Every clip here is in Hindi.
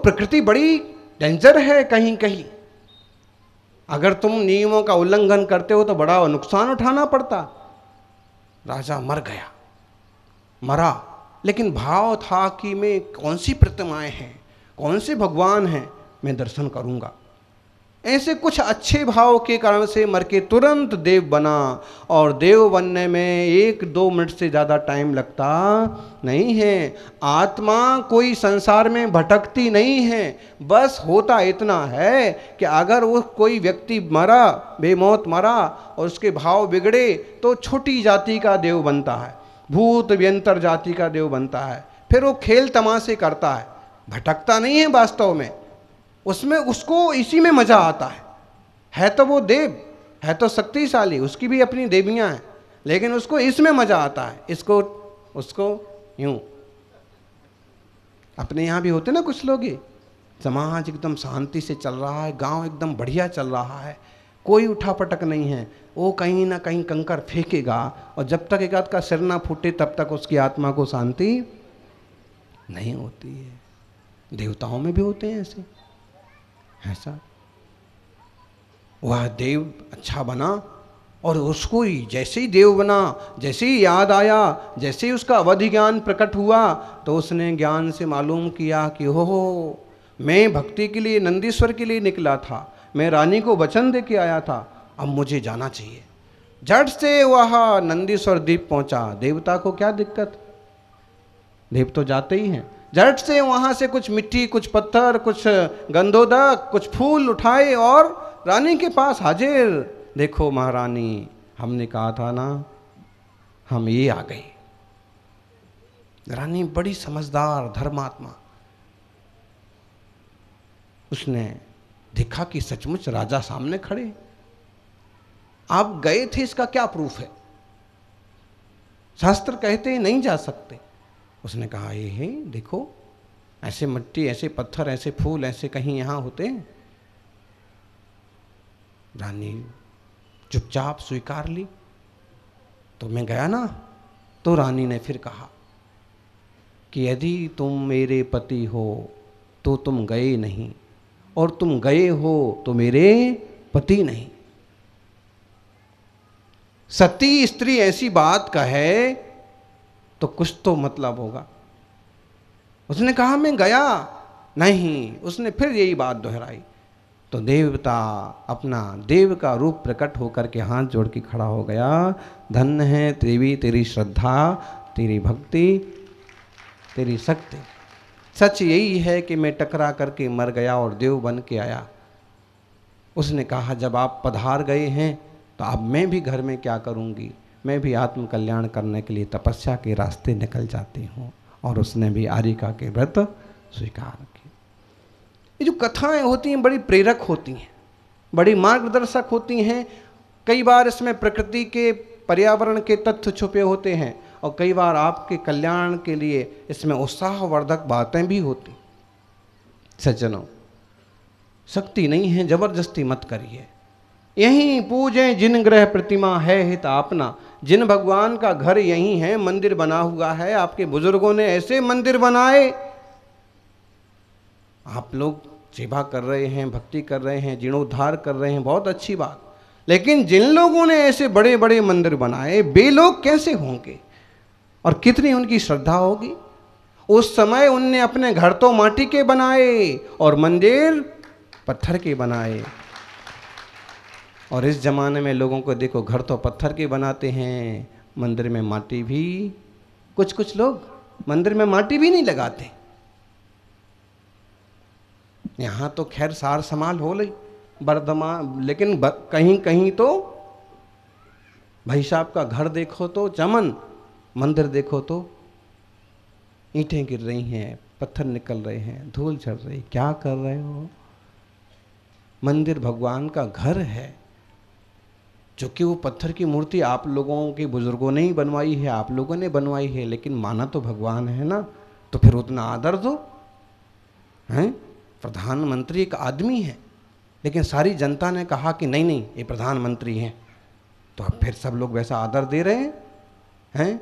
प्रकृति बड़ी डेंजर है कहीं कहीं। अगर तुम नियमों का उल्लंघन करते हो तो बड़ा नुकसान उठाना पड़ता। राजा मर गया, मरा, लेकिन भाव था कि मैं कौन सी प्रतिमाएं हैं, कौन से भगवान हैं, मैं दर्शन करूंगा। ऐसे कुछ अच्छे भाव के कारण से मर के तुरंत देव बना। और देव बनने में 1-2 मिनट से ज़्यादा टाइम लगता नहीं है। आत्मा कोई संसार में भटकती नहीं है। बस होता इतना है कि अगर वो कोई व्यक्ति मरा, बेमौत मरा, और उसके भाव बिगड़े तो छोटी जाति का देव बनता है, भूत व्यंतर जाति का देव बनता है। फिर वो खेल तमाशे करता है, भटकता नहीं है वास्तव में। उसमें उसको इसी में मजा आता है तो वो देव है तो शक्तिशाली, उसकी भी अपनी देवियां हैं, लेकिन उसको इसमें मजा आता है, इसको उसको यूं। अपने यहाँ भी होते ना कुछ लोग, समाज एकदम शांति से चल रहा है, गांव एकदम बढ़िया चल रहा है, कोई उठापटक नहीं है, वो कहीं ना कहीं कंकर फेंकेगा, और जब तक एक आध का सिर ना फूटे तब तक उसकी आत्मा को शांति नहीं होती है। देवताओं में भी होते हैं ऐसा। वह देव अच्छा बना, और उसको ही जैसे ही देव बना, जैसे ही याद आया, जैसे ही उसका अवधि ज्ञान प्रकट हुआ, तो उसने ज्ञान से मालूम किया कि हो, मैं भक्ति के लिए नंदीश्वर के लिए निकला था, मैं रानी को वचन दे के आया था, अब मुझे जाना चाहिए। झट से वह नंदीश्वर द्वीप पहुंचा। देवता को क्या दिक्कत, देव तो जाते ही हैं। झट से वहां से कुछ मिट्टी, कुछ पत्थर, कुछ गंधोदक, कुछ फूल उठाए और रानी के पास हाजिर। देखो महारानी, हमने कहा था ना, हम ये आ गए। रानी बड़ी समझदार धर्मात्मा, उसने देखा कि सचमुच राजा सामने खड़े। आप गए थे, इसका क्या प्रूफ है? शास्त्र कहते हैं नहीं जा सकते। उसने कहा ये है, देखो ऐसे मिट्टी, ऐसे पत्थर, ऐसे फूल, ऐसे कहीं यहाँ होते हैं। रानी चुपचाप स्वीकार ली। तो मैं गया ना, तो रानी ने फिर कहा कि यदि तुम मेरे पति हो तो तुम गए नहीं, और तुम गए हो तो मेरे पति नहीं। सती स्त्री ऐसी बात कहे तो कुछ तो मतलब होगा। उसने कहा मैं गया नहीं, उसने फिर यही बात दोहराई। तो देवता अपना देव का रूप प्रकट होकर के हाथ जोड़ के खड़ा हो गया। धन्य है देवी तेरी श्रद्धा, तेरी भक्ति, तेरी शक्ति। सच यही है कि मैं टकरा करके मर गया और देव बन के आया। उसने कहा जब आप पधार गए हैं तो अब मैं भी घर में क्या करूंगी, मैं भी आत्म कल्याण करने के लिए तपस्या के रास्ते निकल जाती हूँ। और उसने भी आरिका के व्रत स्वीकार किए। ये जो कथाएं होती हैं बड़ी प्रेरक होती हैं, बड़ी मार्गदर्शक होती हैं। कई बार इसमें प्रकृति के, पर्यावरण के तथ्य छुपे होते हैं, और कई बार आपके कल्याण के लिए इसमें उत्साहवर्धक बातें भी होती। सज्जनों, शक्ति नहीं है, जबरदस्ती मत करिए। यहीं पूजें जिन ग्रह प्रतिमा है हित आपना। जिन भगवान का घर यहीं है, मंदिर बना हुआ है, आपके बुजुर्गों ने ऐसे मंदिर बनाए, आप लोग सेवा कर रहे हैं, भक्ति कर रहे हैं, जीर्णोद्धार कर रहे हैं, बहुत अच्छी बात। लेकिन जिन लोगों ने ऐसे बड़े बड़े मंदिर बनाए, वे लोग कैसे होंगे और कितनी उनकी श्रद्धा होगी। उस समय उनने अपने घर तो माटी के बनाए और मंदिर पत्थर के बनाए। और इस जमाने में लोगों को देखो, घर तो पत्थर के बनाते हैं, मंदिर में माटी भी, कुछ लोग मंदिर में माटी भी नहीं लगाते। यहाँ तो खैर सार समाल हो रही बर्दमान, लेकिन कहीं कहीं तो भाई साहब का घर देखो तो चमन, मंदिर देखो तो ईंटें गिर रही हैं, पत्थर निकल रहे हैं, धूल झड़ रही। क्या कर रहे हो? मंदिर भगवान का घर है, जो कि वो पत्थर की मूर्ति आप लोगों के बुजुर्गों ने ही बनवाई है, आप लोगों ने बनवाई है, लेकिन माना तो भगवान है ना, तो फिर उतना आदर दो। हैं, प्रधानमंत्री एक आदमी है, लेकिन सारी जनता ने कहा कि नहीं नहीं ये प्रधानमंत्री हैं, तो अब फिर सब लोग वैसा आदर दे रहे हैं।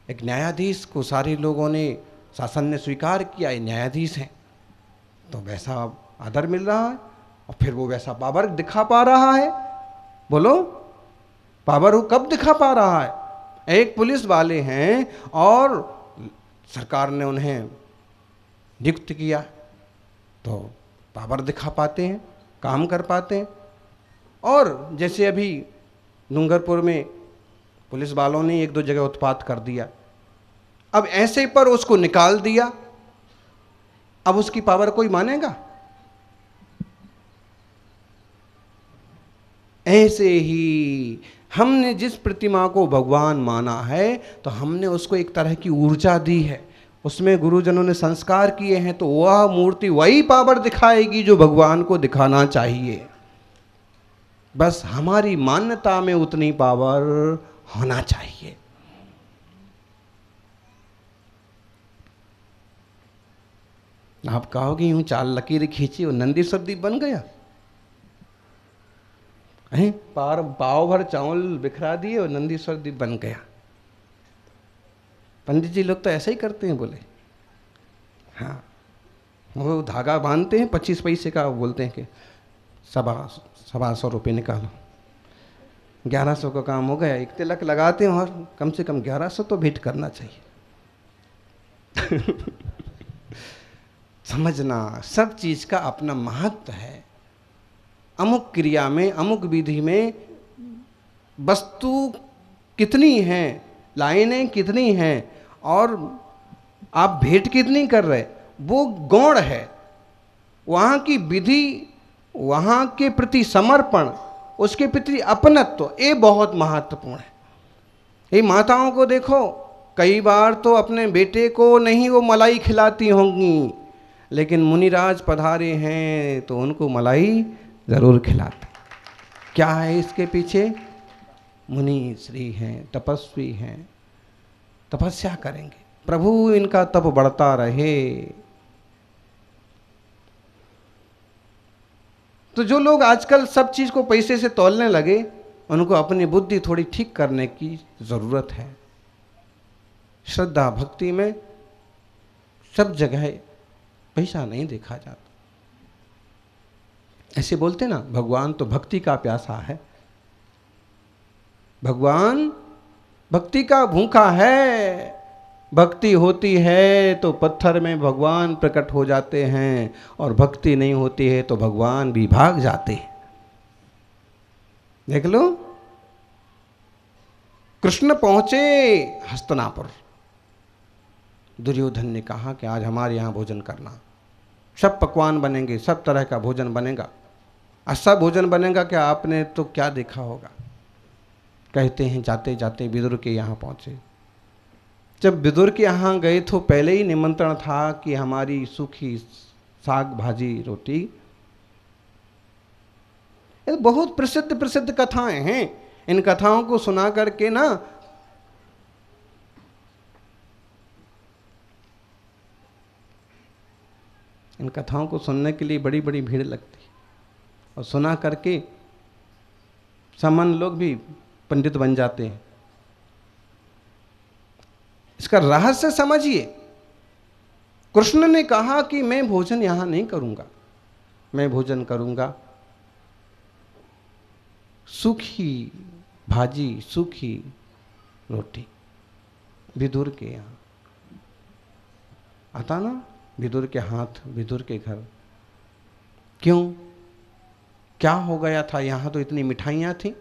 एक न्यायाधीश को सारे लोगों ने, शासन ने स्वीकार किया, ये न्यायाधीश हैं, तो वैसा आदर मिल रहा है और फिर वो वैसा पावर दिखा पा रहा है। बोलो, पावर वो कब दिखा पा रहा है? एक पुलिस वाले हैं और सरकार ने उन्हें नियुक्त किया तो पावर दिखा पाते हैं, काम कर पाते हैं। और जैसे अभी डूंगरपुर में पुलिस वालों ने एक दो जगह उत्पात कर दिया, अब ऐसे पर उसको निकाल दिया, अब उसकी पावर कोई मानेगा? ऐसे ही हमने जिस प्रतिमा को भगवान माना है तो हमने उसको एक तरह की ऊर्जा दी है, उसमें गुरुजनों ने संस्कार किए हैं, तो वह मूर्ति वही पावर दिखाएगी जो भगवान को दिखाना चाहिए। बस हमारी मान्यता में उतनी पावर होना चाहिए। आप कहोगे यूं चाल लकीर खींची और नंदीश्वर दीप बन गया है, पाव भर चावल बिखरा दिए और नंदीश्वर दीप बन गया। पंडित जी लोग तो ऐसा ही करते हैं, बोले हाँ, वो धागा बांधते हैं 25 पैसे का, बोलते हैं कि 125 रुपये निकालो, 1100 का काम हो गया। एक तिलक लगाते हैं और कम से कम 1100 तो भेंट करना चाहिए। समझना, सब चीज का अपना महत्व है। अमुक क्रिया में, अमुक विधि में वस्तु कितनी है, लाइनें कितनी हैं और आप भेंट कितनी कर रहे, वो गौण है। वहाँ की विधि, वहाँ के प्रति समर्पण, उसके प्रति अपनत्व, ये बहुत महत्वपूर्ण है। ये माताओं को देखो, कई बार तो अपने बेटे को नहीं वो मलाई खिलाती होंगी, लेकिन मुनिराज पधारे हैं तो उनको मलाई जरूर खिलाते। क्या है इसके पीछे? मुनि श्री हैं, तपस्वी हैं, तपस्या करेंगे, प्रभु इनका तप बढ़ता रहे। तो जो लोग आजकल सब चीज को पैसे से तौलने लगे, उनको अपनी बुद्धि थोड़ी ठीक करने की जरूरत है। श्रद्धा भक्ति में सब जगह पैसा नहीं देखा जाता। ऐसे बोलते ना, भगवान तो भक्ति का प्यासा है, भगवान भक्ति का भूखा है। भक्ति होती है तो पत्थर में भगवान प्रकट हो जाते हैं, और भक्ति नहीं होती है तो भगवान भी भाग जाते हैं। देख लो, कृष्ण पहुंचे हस्तिनापुर, दुर्योधन ने कहा कि आज हमारे यहाँ भोजन करना, सब पकवान बनेंगे, सब तरह का भोजन बनेगा। ऐसा भोजन बनेगा कि आपने तो क्या देखा होगा। कहते हैं जाते जाते विदुर के यहाँ पहुँचे। जब विदुर के यहाँ गए तो पहले ही निमंत्रण था कि हमारी सूखी साग भाजी रोटी। ये बहुत प्रसिद्ध प्रसिद्ध कथाएं हैं। इन कथाओं को सुना करके ना इन कथाओं को सुनने के लिए बड़ी बड़ी भीड़ लगती है, और सुना करके सामान्य लोग भी पंडित बन जाते हैं। इसका रहस्य समझिए। कृष्ण ने कहा कि मैं भोजन यहां नहीं करूंगा, मैं भोजन करूंगा सूखी भाजी, सूखी रोटी। विदुर के यहाँ आता ना, विदुर के हाथ, विदुर के घर। क्यों, क्या हो गया था? यहां तो इतनी मिठाइयां थी,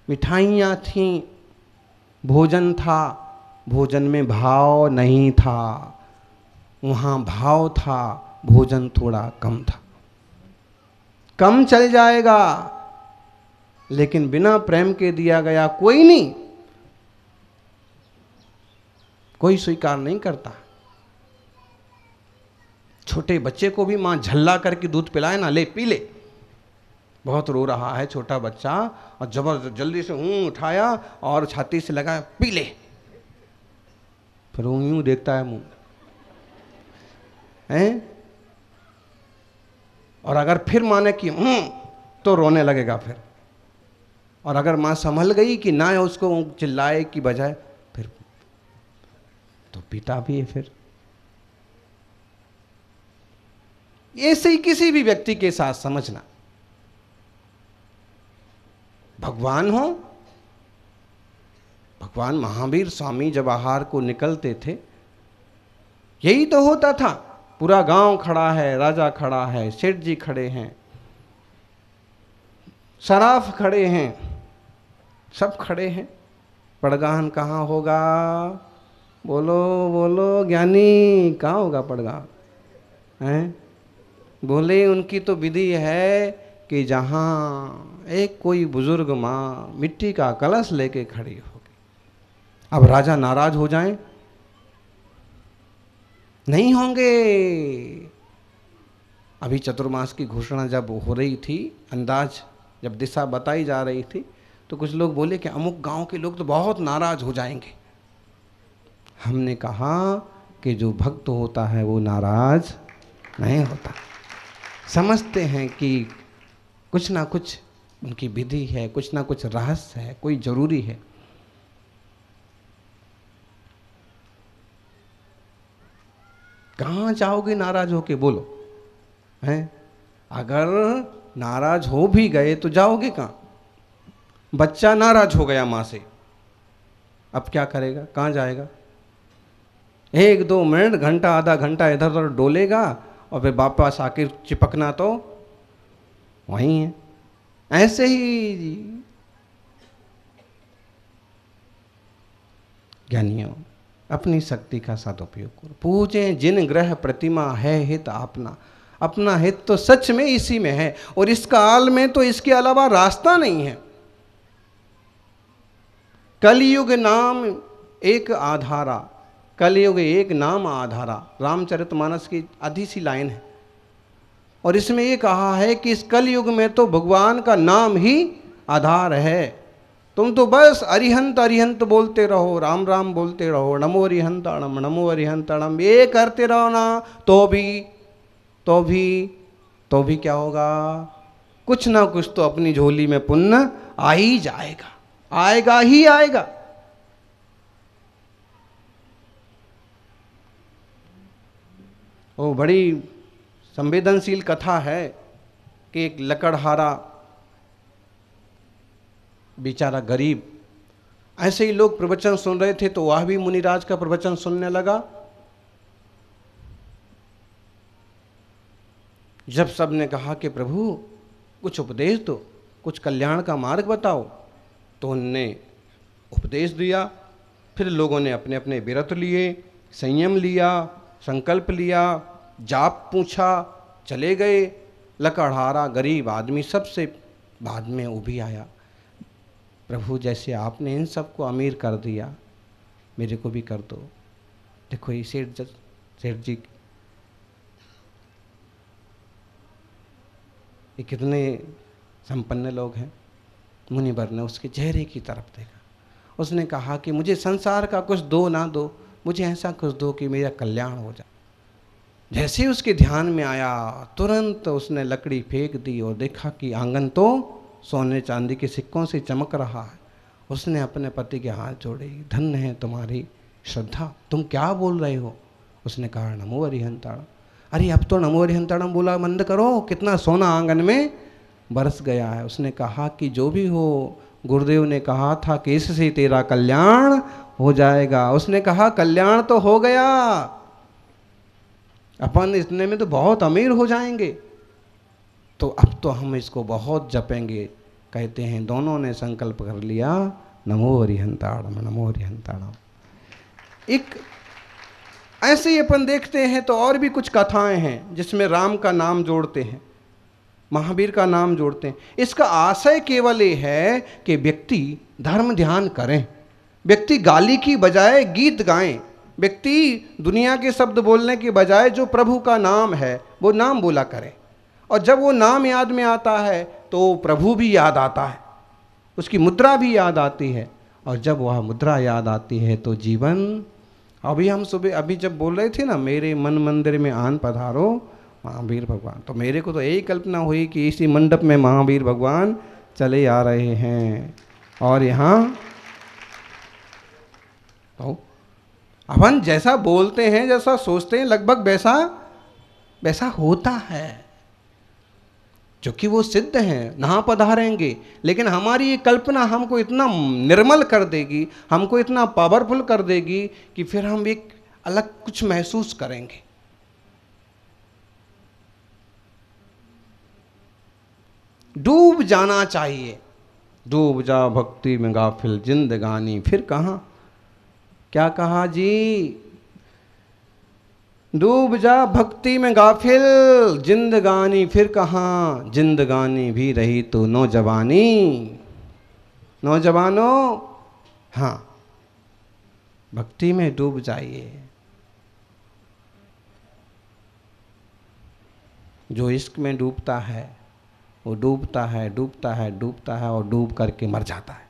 मिठाइयां थी, भोजन था, भोजन में भाव नहीं था। वहां भाव था, भोजन थोड़ा कम था। कम चल जाएगा, लेकिन बिना प्रेम के दिया गया कोई नहीं, कोई स्वीकार नहीं करता। छोटे बच्चे को भी मां झल्ला करके दूध पिलाए ना, ले पी ले, बहुत रो रहा है छोटा बच्चा, और जल्दी से उठाया और छाती से लगाया, पी ले। फिर यूं देखता है मुंह हैं, और अगर फिर माने कि तो रोने लगेगा फिर। और अगर मां संभल गई कि ना उसको चिल्लाए की बजाय, फिर तो पीता भी है। फिर ऐसे ही किसी भी व्यक्ति के साथ समझना, भगवान हो, भगवान महावीर स्वामी जब आहार को निकलते थे, यही तो होता था। पूरा गांव खड़ा है, राजा खड़ा है, सेठ जी खड़े हैं, सराफ खड़े हैं, सब खड़े हैं। पड़गाहन कहाँ होगा? बोलो बोलो ज्ञानी, कहाँ होगा पड़गाहन? हैं? बोले उनकी तो विधि है कि जहाँ एक कोई बुजुर्ग माँ मिट्टी का कलश लेके खड़ी होगी। अब राजा नाराज हो जाएं? नहीं होंगे। अभी चतुर्मास की घोषणा जब हो रही थी, अंदाज जब दिशा बताई जा रही थी, तो कुछ लोग बोले कि अमुक गांव के लोग तो बहुत नाराज हो जाएंगे। हमने कहा कि जो भक्त होता है वो नाराज नहीं होता। समझते हैं कि कुछ ना कुछ उनकी विधि है, कुछ ना कुछ रहस्य है, कोई जरूरी है। कहाँ जाओगे नाराज होके? बोलो हैं? अगर नाराज हो भी गए तो जाओगे कहाँ? बच्चा नाराज हो गया माँ से, अब क्या करेगा? कहाँ जाएगा? 1-2 मिनट, घंटा, आधा घंटा इधर उधर डोलेगा और फिर वापस आके चिपकना तो वहीं है। ऐसे ही ज्ञानियों, अपनी शक्ति का सदुपयोग करो। पूजें जिन ग्रह प्रतिमा है हित अपना। अपना हित तो सच में इसी में है, और इस काल में तो इसके अलावा रास्ता नहीं है। कलयुग नाम एक आधारा, कलयुग एक नाम आधारा, रामचरितमानस की आधी सी लाइन है। और इसमें ये कहा है कि इस कलयुग में तो भगवान का नाम ही आधार है। तुम तो बस अरिहंत अरिहंत बोलते रहो, राम राम बोलते रहो, नमो अरिहंताणम नमो अरिहंताणम, ये करते रहो ना, तो भी क्या होगा? कुछ ना कुछ तो अपनी झोली में पुण्य आ ही जाएगा, आएगा ही आएगा। वो बड़ी संवेदनशील कथा है कि एक लकड़हारा बेचारा गरीब, ऐसे ही लोग प्रवचन सुन रहे थे तो वह भी मुनिराज का प्रवचन सुनने लगा। जब सबने कहा कि प्रभु कुछ उपदेश दो, कुछ कल्याण का मार्ग बताओ, तो उनने उपदेश दिया। फिर लोगों ने अपने अपने व्रत लिए, संयम लिया, संकल्प लिया, जाप पूछा, चले गए। लकड़हारा गरीब आदमी सबसे बाद में उभी आया, प्रभु जैसे आपने इन सबको अमीर कर दिया, मेरे को भी कर दो। देखो ये सेठ जी ये कितने संपन्न लोग हैं। मुनिवर ने उसके चेहरे की तरफ देखा, उसने कहा कि मुझे संसार का कुछ दो ना दो, मुझे ऐसा कुछ दो कि मेरा कल्याण हो जाए। जैसे ही उसके ध्यान में आया, तुरंत उसने लकड़ी फेंक दी और देखा कि आंगन तो सोने चांदी के सिक्कों से चमक रहा है। उसने अपने पति के हाथ जोड़े, धन्य है तुम्हारी श्रद्धा, तुम क्या बोल रहे हो? उसने कहा नमो अरिहंताणम। अरे अब तो नमो अरिहंताणम बोला बंद करो, कितना सोना आंगन में बरस गया है। उसने कहा कि जो भी हो, गुरुदेव ने कहा था कि इससे तेरा कल्याण हो जाएगा। उसने कहा कल्याण तो हो गया, अपन इतने में तो बहुत अमीर हो जाएंगे, तो अब तो हम इसको बहुत जपेंगे। कहते हैं दोनों ने संकल्प कर लिया, नमो अरिहंताणम नमो अरिहंताणम। एक ऐसे ही अपन देखते हैं तो और भी कुछ कथाएं हैं जिसमें राम का नाम जोड़ते हैं, महावीर का नाम जोड़ते हैं। इसका आशय केवल ये है कि व्यक्ति धर्म ध्यान करें, व्यक्ति गाली की बजाय गीत गाएं, व्यक्ति दुनिया के शब्द बोलने के बजाय जो प्रभु का नाम है वो नाम बोला करें। और जब वो नाम याद में आता है तो प्रभु भी याद आता है, उसकी मुद्रा भी याद आती है। और जब वह मुद्रा याद आती है तो जीवन, अभी हम सुबह अभी जब बोल रहे थे ना, मेरे मन मंदिर में आन पधारो महावीर भगवान, तो मेरे को तो यही कल्पना हुई कि इसी मंडप में महावीर भगवान चले आ रहे हैं और यहाँ तो अपन जैसा बोलते हैं, जैसा सोचते हैं, लगभग वैसा वैसा होता है, क्योंकि वो सिद्ध हैं, नहा पधारेंगे। लेकिन हमारी ये कल्पना हमको इतना निर्मल कर देगी, हमको इतना पावरफुल कर देगी कि फिर हम एक अलग कुछ महसूस करेंगे। डूब जाना चाहिए। डूब जा भक्ति में गाफिल जिंदगानी फिर कहाँ। क्या कहा जी? डूब जा भक्ति में गाफिल जिंदगानी फिर कहाँ। जिंदगानी भी रही तो नौजवानी। नौजवानों, हाँ, भक्ति में डूब जाइए। जो इश्क में डूबता है वो डूबता है, डूबता है, डूबता है और डूब करके मर जाता है।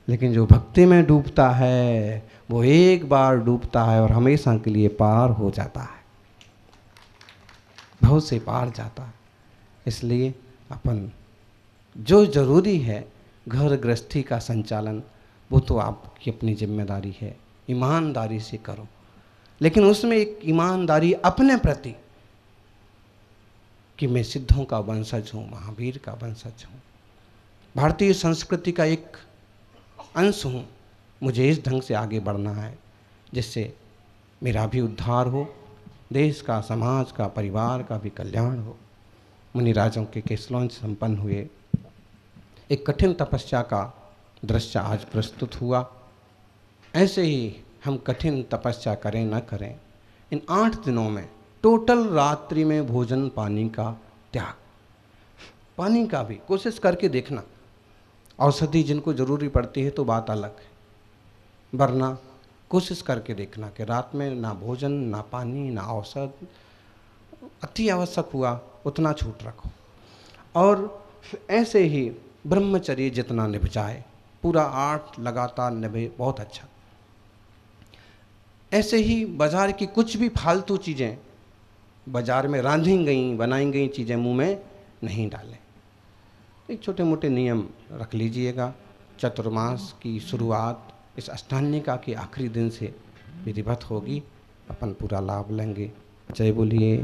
लेकिन जो भक्ति में डूबता है वो एक बार डूबता है और हमेशा के लिए पार हो जाता है, बहुत से पार जाता है। इसलिए अपन जो जरूरी है घर गृहस्थी का संचालन, वो तो आपकी अपनी जिम्मेदारी है, ईमानदारी से करो। लेकिन उसमें एक ईमानदारी अपने प्रति कि मैं सिद्धों का वंशज हूँ, महावीर का वंशज हूँ, भारतीय संस्कृति का एक अंश हूँ। मुझे इस ढंग से आगे बढ़ना है जिससे मेरा भी उद्धार हो, देश का, समाज का, परिवार का भी कल्याण हो। मुनिराजों के केसलों से संपन्न हुए एक कठिन तपस्या का दृश्य आज प्रस्तुत हुआ। ऐसे ही हम कठिन तपस्या करें न करें, इन 8 दिनों में टोटल रात्रि में भोजन पानी का त्याग, पानी का भी कोशिश करके देखना। औषधि जिनको ज़रूरी पड़ती है तो बात अलग है, वरना कोशिश करके देखना कि रात में ना भोजन, ना पानी, ना औषध, अति आवश्यक हुआ उतना छूट रखो। और ऐसे ही ब्रह्मचर्य जितना निभ जाए, पूरा 8 लगातार निभे, बहुत अच्छा। ऐसे ही बाजार की कुछ भी फालतू चीज़ें, बाजार में रांधी गई बनाई गई चीज़ें मुंह में नहीं डालें। एक छोटे मोटे नियम रख लीजिएगा। चतुर्मास की शुरुआत इस अष्टान्यिका के आखिरी दिन से विधिवत होगी, अपन पूरा लाभ लेंगे। जय बोलिए।